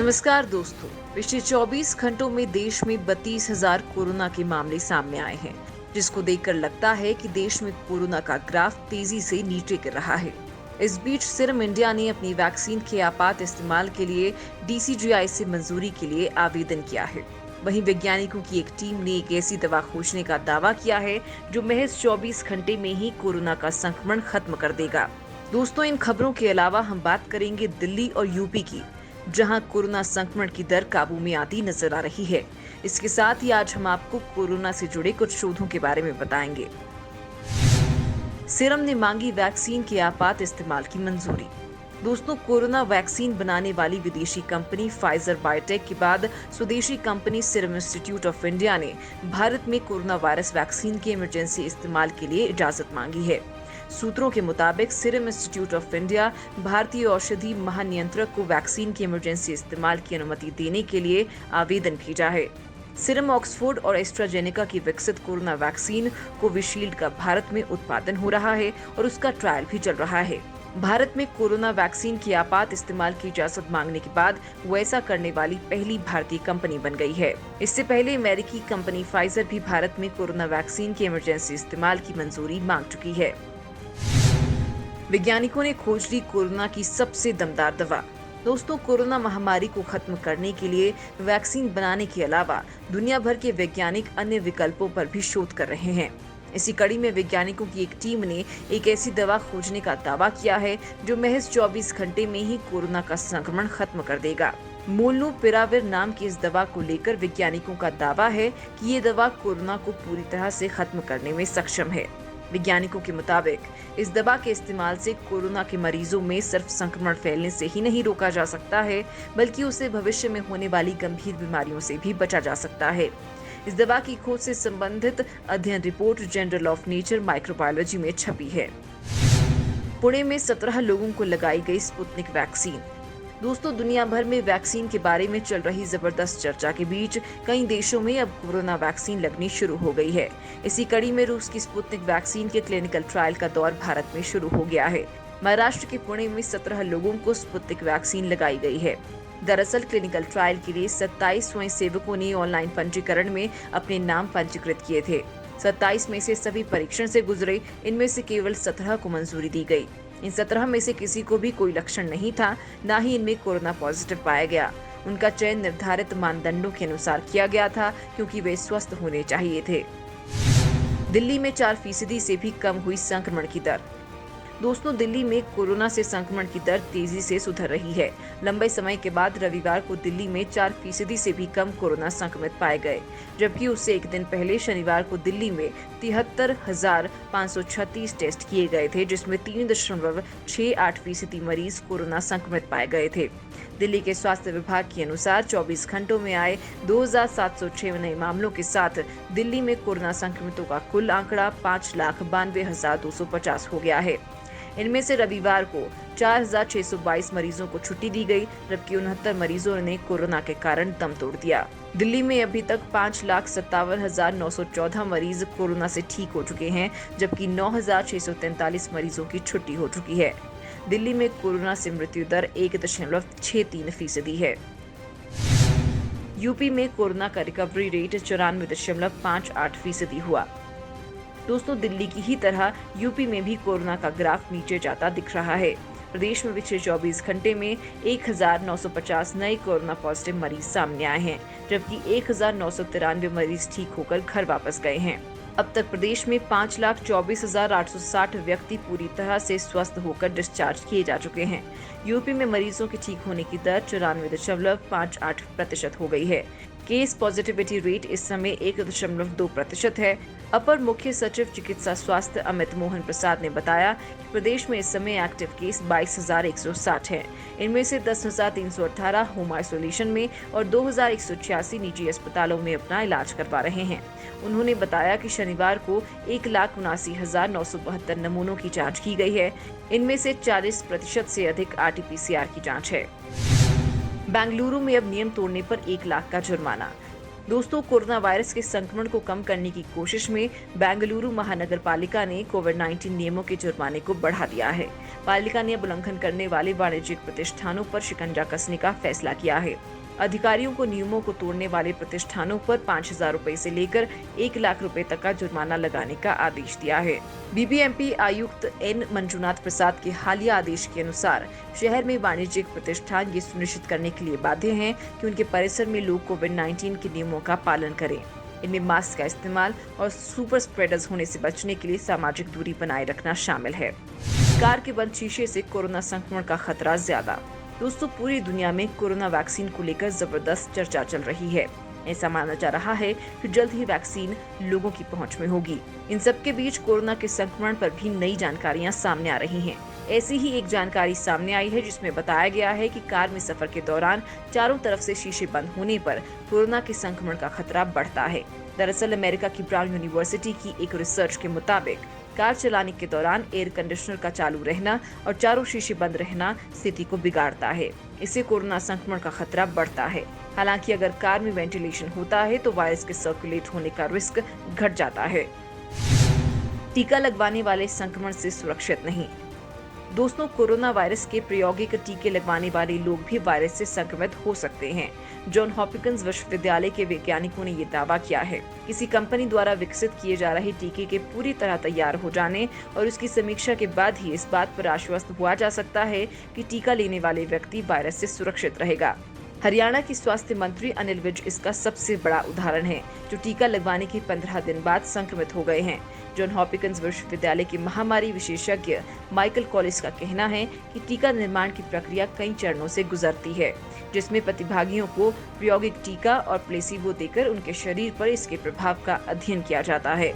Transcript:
नमस्कार दोस्तों। पिछले 24 घंटों में देश में 32,000 कोरोना के मामले सामने आए हैं, जिसको देखकर लगता है कि देश में कोरोना का ग्राफ तेजी से नीचे गिर रहा है। इस बीच सीरम इंडिया ने अपनी वैक्सीन के आपात इस्तेमाल के लिए DCGI से मंजूरी के लिए आवेदन किया है। वहीं वैज्ञानिकों की एक टीम ने एक ऐसी दवा खोजने का दावा किया है जो महज 24 घंटे में ही कोरोना का संक्रमण खत्म कर देगा। दोस्तों, इन खबरों के अलावा हम बात करेंगे दिल्ली और यूपी की, जहां कोरोना संक्रमण की दर काबू में आती नजर आ रही है। इसके साथ ही आज हम आपको कोरोना से जुड़े कुछ शोधों के बारे में बताएंगे। सीरम ने मांगी वैक्सीन के आपात इस्तेमाल की मंजूरी। दोस्तों, कोरोना वैक्सीन बनाने वाली विदेशी कंपनी फाइजर बायोटेक के बाद स्वदेशी company serum institute of India ने भारत में कोरोना वायरस वैक्सीन के इमरजेंसी इस्तेमाल के लिए इजाजत मांगी है। सूत्रों के मुताबिक सीरम इंस्टीट्यूट ऑफ इंडिया भारतीय औषधि महानियंत्रक को वैक्सीन के इमरजेंसी इस्तेमाल की अनुमति देने के लिए आवेदन भेजा है। सीरम, ऑक्सफोर्ड और एस्ट्राजेनेका की विकसित कोरोना वैक्सीन कोविशील्ड का भारत में उत्पादन हो रहा है और उसका ट्रायल भी चल रहा है। भारत में कोरोना वैक्सीन के आपात इस्तेमाल की इजाजत मांगने के बाद वो ऐसा करने वाली पहली भारतीय कंपनी बन गई है। इससे पहले अमेरिकी कंपनी फाइजर भी भारत में कोरोना वैक्सीन के इमरजेंसी इस्तेमाल की मंजूरी मांग चुकी है। वैज्ञानिकों ने खोज ली कोरोना की सबसे दमदार दवा। दोस्तों, कोरोना महामारी को खत्म करने के लिए वैक्सीन बनाने के अलावा दुनिया भर के वैज्ञानिक अन्य विकल्पों पर भी शोध कर रहे हैं। इसी कड़ी में वैज्ञानिकों की एक टीम ने एक ऐसी दवा खोजने का दावा किया है जो महज 24 घंटे में ही कोरोना का संक्रमण खत्म कर देगा। मोलनुपिराविर नाम की इस दवा को लेकर वैज्ञानिकों का दावा है कि ये दवा कोरोना को पूरी तरह से खत्म करने में सक्षम है। वैज्ञानिकों के मुताबिक इस दवा के इस्तेमाल से कोरोना के मरीजों में सिर्फ संक्रमण फैलने से ही नहीं रोका जा सकता है, बल्कि उसे भविष्य में होने वाली गंभीर बीमारियों से भी बचा जा सकता है। इस दवा की खोज से संबंधित अध्ययन report journal of nature microbiology में छपी है। पुणे में 17 लोगों को लगाई गई स्पुतनिक वैक्सीन। दोस्तों, दुनिया भर में वैक्सीन के बारे में चल रही जबरदस्त चर्चा के बीच कई देशों में अब कोरोना वैक्सीन लगनी शुरू हो गई है। इसी कड़ी में रूस की स्पुतनिक वैक्सीन के क्लिनिकल ट्रायल का दौर भारत में शुरू हो गया है। महाराष्ट्र के पुणे में 17 लोगों को स्पुतनिक वैक्सीन लगाई गई है। दरअसल क्लिनिकल ट्रायल के लिए 27 स्वयंसेवकों ने ऑनलाइन पंजीकरण में अपने नाम पंजीकृत किए थे। 27 में से सभी परीक्षण से गुजरे, इनमें से केवल 17 को मंजूरी दी गई। इन 17 में से किसी को भी कोई लक्षण नहीं था, न ही इनमें कोरोना पॉजिटिव पाया गया। उनका चयन निर्धारित मानदंडों के अनुसार किया गया था, क्योंकि वे स्वस्थ होने चाहिए थे। दिल्ली में 4% से भी कम हुई संक्रमण की दर। दोस्तों, दिल्ली में कोरोना से संक्रमण की दर तेजी से सुधर रही है। लंबे समय के बाद रविवार को दिल्ली में 4% से भी कम कोरोना संक्रमित पाए गए, जबकि उससे एक दिन पहले शनिवार को दिल्ली में 73,536 टेस्ट किए गए थे, जिसमें 3.68% मरीज कोरोना संक्रमित पाए गए थे। दिल्ली के स्वास्थ्य विभाग के अनुसार 24 घंटों में आए 2,706 नए मामलों के साथ दिल्ली में कोरोना संक्रमितों का कुल आंकड़ा 5,92,250 हो गया है। इनमें से रविवार को 4,622 मरीजों को छुट्टी दी गई, जबकि 69 मरीजों ने कोरोना के कारण दम तोड़ दिया। दिल्ली में अभी तक 5,57,914 मरीज कोरोना से ठीक हो चुके हैं, जबकि 9,643 मरीजों की छुट्टी हो चुकी है। दिल्ली में कोरोना से मृत्यु दर 1.63% है। यूपी में कोरोना का रिकवरी रेट 94.58% हुआ। दोस्तों, दिल्ली की ही तरह यूपी में भी कोरोना का ग्राफ नीचे जाता दिख रहा है। प्रदेश में पिछले 24 घंटे में 1,950 नए कोरोना पॉजिटिव मरीज सामने आए हैं, जबकि 1,993 मरीज ठीक होकर घर वापस गए हैं। अब तक प्रदेश में 5,24,860 व्यक्ति पूरी तरह से स्वस्थ होकर डिस्चार्ज किए जा चुके हैं। यूपी में मरीजों के ठीक होने की दर 94.58% हो गई है। केस पॉजिटिविटी रेट इस समय 1.2% है। अपर मुख्य सचिव चिकित्सा स्वास्थ्य अमित मोहन प्रसाद ने बताया कि प्रदेश में इस समय एक्टिव केस 22,160 हैं। इनमें से 10,318 होम आइसोलेशन में और 2,186 निजी अस्पतालों में अपना इलाज करवा रहे हैं। उन्होंने बताया कि शनिवार को 1,79,972 नमूनों की जांच की गई है। इनमें से 40% से अधिक RT-PCR की जांच है। बेंगलुरु में अब नियम तोड़ने पर 1 लाख का जुर्माना। दोस्तों, कोरोना वायरस के संक्रमण को कम करने की कोशिश में बेंगलुरु महानगर पालिका ने कोविड-19 नियमों के जुर्माने को बढ़ा दिया है। पालिका ने अब उल्लंघन करने वाले वाणिज्यिक प्रतिष्ठानों पर शिकंजा कसने का फैसला किया है। अधिकारियों को नियमों को तोड़ने वाले प्रतिष्ठानों पर 5,000 रुपए से लेकर 1 लाख रुपए तक का जुर्माना लगाने का आदेश दिया है। बीबीएमपी आयुक्त एन मंजुनाथ प्रसाद के हालिया आदेश के अनुसार शहर में वाणिज्यिक प्रतिष्ठान ये सुनिश्चित करने के लिए बाध्य हैं कि उनके परिसर में लोग कोविड-19 के नियमों का पालन करें। इनमें मास्क का इस्तेमाल और सुपर स्प्रेडर्स होने से बचने के लिए सामाजिक दूरी बनाए रखना शामिल है। कार के बंद शीशे से कोरोना संक्रमण का खतरा ज्यादा। दोस्तों, पूरी दुनिया में कोरोना वैक्सीन को लेकर जबरदस्त चर्चा चल रही है। ऐसा माना जा रहा है कि जल्द ही वैक्सीन लोगों की पहुंच में होगी। इन सबके बीच कोरोना के संक्रमण पर भी नई जानकारियां सामने आ रही हैं। ऐसी ही एक जानकारी सामने आई है जिसमें बताया गया है कि कार में सफर के दौरान चारों तरफ से शीशे बंद होने पर कोरोना के संक्रमण का खतरा बढ़ता है। दरअसल अमेरिका की ब्राउन यूनिवर्सिटी की एक रिसर्च के मुताबिक कार चलाने के दौरान एयर कंडीशनर का चालू रहना और चारों शीशे बंद रहना स्थिति को बिगाड़ता है। इससे कोरोना संक्रमण का खतरा बढ़ता है। हालांकि अगर कार में वेंटिलेशन होता है तो वायरस के सर्कुलेट होने का रिस्क घट जाता है। टीका लगवाने वाले संक्रमण से सुरक्षित नहीं। दोस्तों, कोरोना वायरस के प्रायोगिक टीके लगवाने वाले लोग भी वायरस से संक्रमित हो सकते हैं। जॉन हॉपकिंस विश्वविद्यालय के वैज्ञानिकों ने ये दावा किया है। किसी कंपनी द्वारा विकसित किए जा रहे टीके के पूरी तरह तैयार हो जाने और उसकी समीक्षा के बाद ही इस बात पर आश्वस्त हुआ जा सकता है कि टीका लेने वाले व्यक्ति वायरस से सुरक्षित रहेगा। हरियाणा के स्वास्थ्य मंत्री अनिल विज इसका सबसे बड़ा उदाहरण है, जो टीका लगवाने के 15 दिन बाद संक्रमित हो गए हैं। जॉन हॉपकिंस विश्वविद्यालय के महामारी विशेषज्ञ माइकल कॉलिस का कहना है कि टीका निर्माण की प्रक्रिया कई चरणों से गुजरती है, जिसमें प्रतिभागियों को प्रायोगिक टीका और प्लेसिबो देकर उनके शरीर पर इसके प्रभाव का अध्ययन किया जाता है।